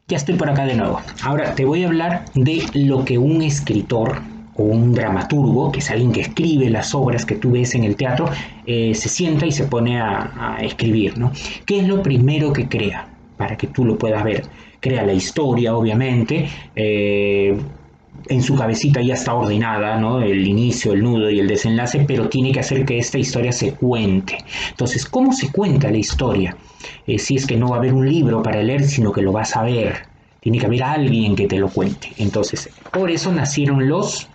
Ya estoy por acá de nuevo. Ahora te voy a hablar de lo que un escritor o un dramaturgo, que es alguien que escribe las obras que tú ves en el teatro, se sienta y se pone a escribir, ¿no? ¿Qué es lo primero que crea para que tú lo puedas ver? Crea la historia, obviamente. En su cabecita ya está ordenada, ¿no? El inicio, el nudo y el desenlace, pero tiene que hacer que esta historia se cuente. Entonces, ¿cómo se cuenta la historia? Si es que no va a haber un libro para leer, sino que lo vas a ver. Tiene que haber alguien que te lo cuente. Entonces, por eso nacieron los...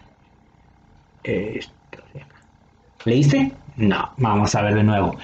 Eh, ¿Leíste? No, vamos a ver de nuevo.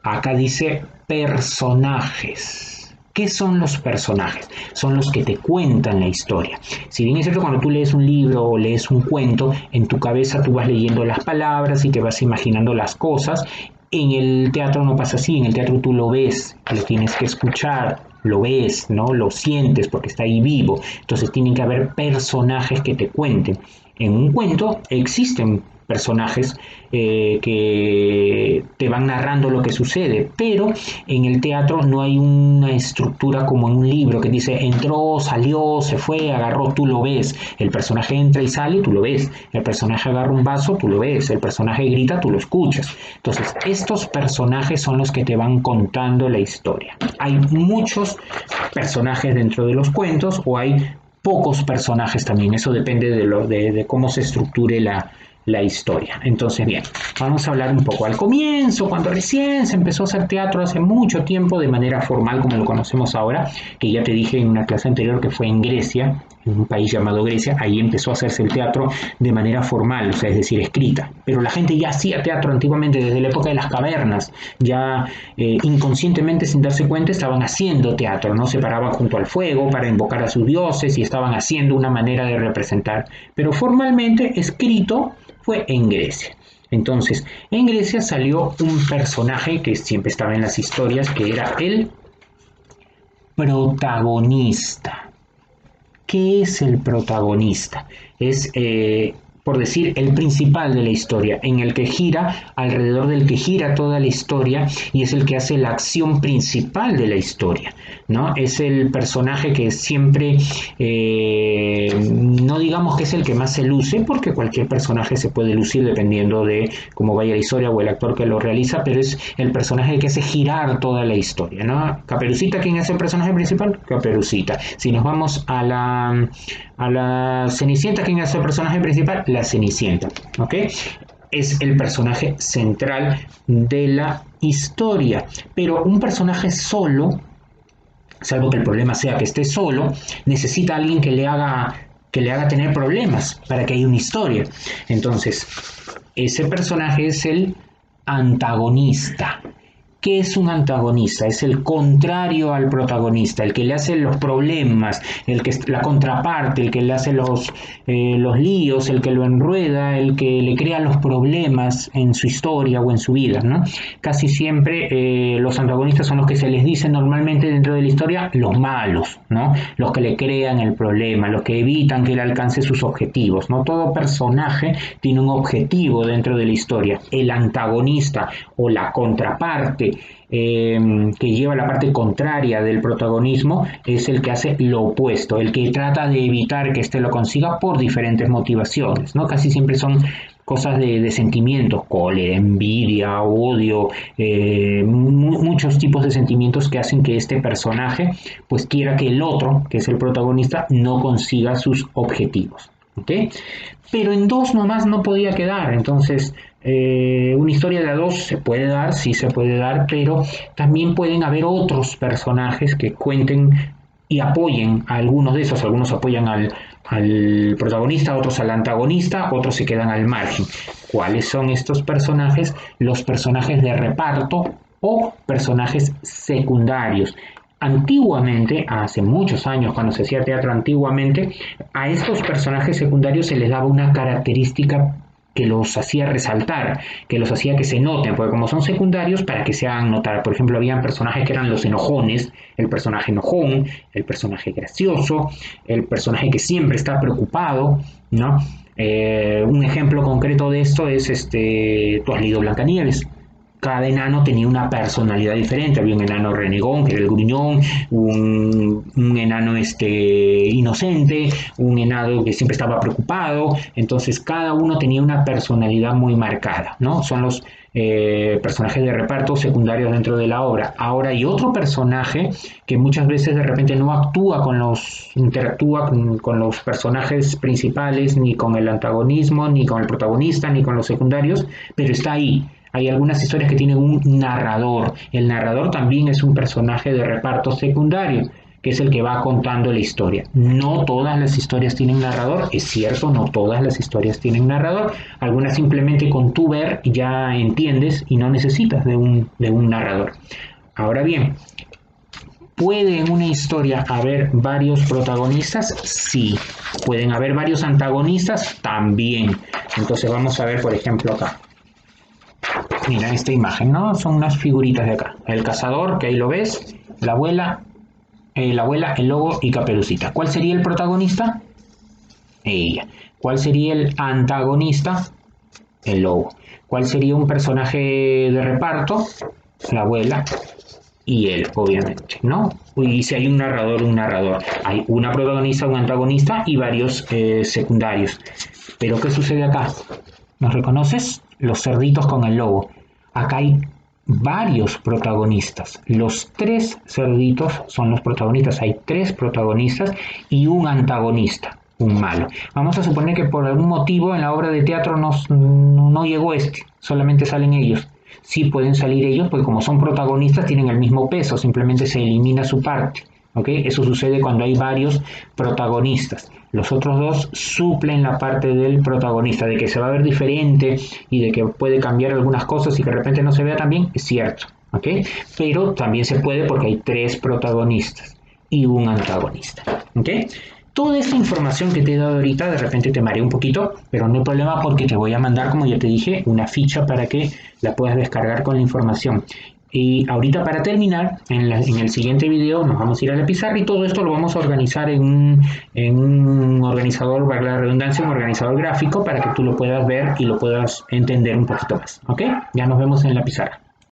Acá dice personajes. ¿Qué son los personajes? Son los que te cuentan la historia. Si bien es cierto, cuando tú lees un libro o lees un cuento, en tu cabeza tú vas leyendo las palabras y te vas imaginando las cosas. En el teatro no pasa así. En el teatro tú lo ves, lo tienes que escuchar, lo ves, ¿no? Lo sientes porque está ahí vivo. Entonces tienen que haber personajes que te cuenten. En un cuento existen personajes que te van narrando lo que sucede, pero en el teatro no hay una estructura como en un libro que dice entró, salió, se fue, agarró, tú lo ves. El personaje entra y sale, tú lo ves. El personaje agarra un vaso, tú lo ves. El personaje grita, tú lo escuchas. Entonces, estos personajes son los que te van contando la historia. Hay muchos personajes dentro de los cuentos o hay pocos personajes también. Eso depende de cómo se estructure la historia. Entonces, bien, vamos a hablar un poco. Al comienzo, cuando recién se empezó a hacer teatro hace mucho tiempo de manera formal como lo conocemos ahora, que ya te dije en una clase anterior que fue en Grecia, en un país llamado Grecia, ahí empezó a hacerse el teatro de manera formal, o sea, es decir, escrita. Pero la gente ya hacía teatro antiguamente desde la época de las cavernas, ya inconscientemente, sin darse cuenta, estaban haciendo teatro, ¿no? Se paraban junto al fuego para invocar a sus dioses y estaban haciendo una manera de representar. Pero formalmente, escrito, fue en Grecia. Entonces, en Grecia salió un personaje que siempre estaba en las historias, que era el protagonista. ¿Qué es el protagonista? Es, por decir, el principal de la historia, en el que gira, alrededor del que gira toda la historia y es el que hace la acción principal de la historia, ¿no? Es el personaje que siempre, no digamos que es el que más se luce, porque cualquier personaje se puede lucir dependiendo de cómo vaya la historia o el actor que lo realiza, pero es el personaje que hace girar toda la historia, ¿no? Caperucita, ¿quién es el personaje principal? Caperucita. Si nos vamos a la Cenicienta, ¿quién es el personaje principal? La Cenicienta, ¿ok? Es el personaje central de la historia, pero un personaje solo, salvo que el problema sea que esté solo, necesita a alguien que le haga tener problemas para que haya una historia. Entonces, ese personaje es el antagonista. ¿Qué es un antagonista? Es el contrario al protagonista, el que le hace los problemas, el que la contraparte, el que le hace los líos, el que lo enrueda, el que le crea los problemas en su historia o en su vida, ¿no? Casi siempre los antagonistas son los que se les dice normalmente dentro de la historia los malos, ¿no? Los que le crean el problema, los que evitan que él alcance sus objetivos, ¿no? Todo personaje tiene un objetivo dentro de la historia. El antagonista o la contraparte que lleva la parte contraria del protagonismo es el que hace lo opuesto, el que trata de evitar que éste lo consiga por diferentes motivaciones, ¿no? Casi siempre son cosas de sentimientos, cólera, envidia, odio, muchos tipos de sentimientos que hacen que este personaje pues quiera que el otro, que es el protagonista, no consiga sus objetivos. ¿Okay? Pero en dos nomás no podía quedar, entonces una historia de a dos se puede dar, sí se puede dar, pero también pueden haber otros personajes que cuenten y apoyen a algunos de esos, algunos apoyan al protagonista, otros al antagonista, otros se quedan al margen. ¿Cuáles son estos personajes? Los personajes de reparto o personajes secundarios. Antiguamente, hace muchos años, cuando se hacía teatro antiguamente, a estos personajes secundarios se les daba una característica que los hacía resaltar, que los hacía que se noten, porque como son secundarios, para que se hagan notar. Por ejemplo, habían personajes que eran los enojones, el personaje enojón, el personaje gracioso, el personaje que siempre está preocupado, ¿no? Un ejemplo concreto de esto es, tú has leído Blancanieves, cada enano tenía una personalidad diferente. Había un enano renegón, que era el gruñón, un enano inocente, un enano que siempre estaba preocupado. Entonces cada uno tenía una personalidad muy marcada, ¿no? Son los personajes de reparto secundarios dentro de la obra. Ahora hay otro personaje que muchas veces de repente no interactúa con los personajes principales, ni con el antagonismo, ni con el protagonista, ni con los secundarios, pero está ahí. Hay algunas historias que tienen un narrador. El narrador también es un personaje de reparto secundario, que es el que va contando la historia. No todas las historias tienen narrador, es cierto, no todas las historias tienen narrador. Algunas simplemente con tu ver ya entiendes y no necesitas de un narrador. Ahora bien, ¿puede en una historia haber varios protagonistas? Sí. ¿Pueden haber varios antagonistas? También. Entonces vamos a ver, por ejemplo, acá. Mira esta imagen, ¿no? Son unas figuritas de acá. El cazador, que ahí lo ves, la abuela, el lobo y Caperucita. ¿Cuál sería el protagonista? Ella. ¿Cuál sería el antagonista? El lobo. ¿Cuál sería un personaje de reparto? La abuela y él, obviamente, ¿no? Y si hay un narrador, un narrador. Hay una protagonista, un antagonista y varios secundarios. Pero ¿qué sucede acá? ¿Nos reconoces? Los cerditos con el lobo. Acá hay varios protagonistas. Los 3 cerditos son los protagonistas. Hay 3 protagonistas y un antagonista, un malo. Vamos a suponer que por algún motivo en la obra de teatro no llegó solamente salen ellos. Sí pueden salir ellos porque como son protagonistas tienen el mismo peso, simplemente se elimina su parte. ¿Okay? Eso sucede cuando hay varios protagonistas. Los otros 2 suplen la parte del protagonista, de que se va a ver diferente y de que puede cambiar algunas cosas y que de repente no se vea tan bien, es cierto. ¿Okay? Pero también se puede porque hay 3 protagonistas y un antagonista. ¿Okay? Toda esta información que te he dado ahorita de repente te marea un poquito, pero no hay problema porque te voy a mandar, como ya te dije, una ficha para que la puedas descargar con la información. Y ahorita para terminar, en el siguiente video nos vamos a ir a la pizarra y todo esto lo vamos a organizar en un organizador, valga la redundancia, un organizador gráfico para que tú lo puedas ver y lo puedas entender un poquito más. ¿Ok? Ya nos vemos en la pizarra.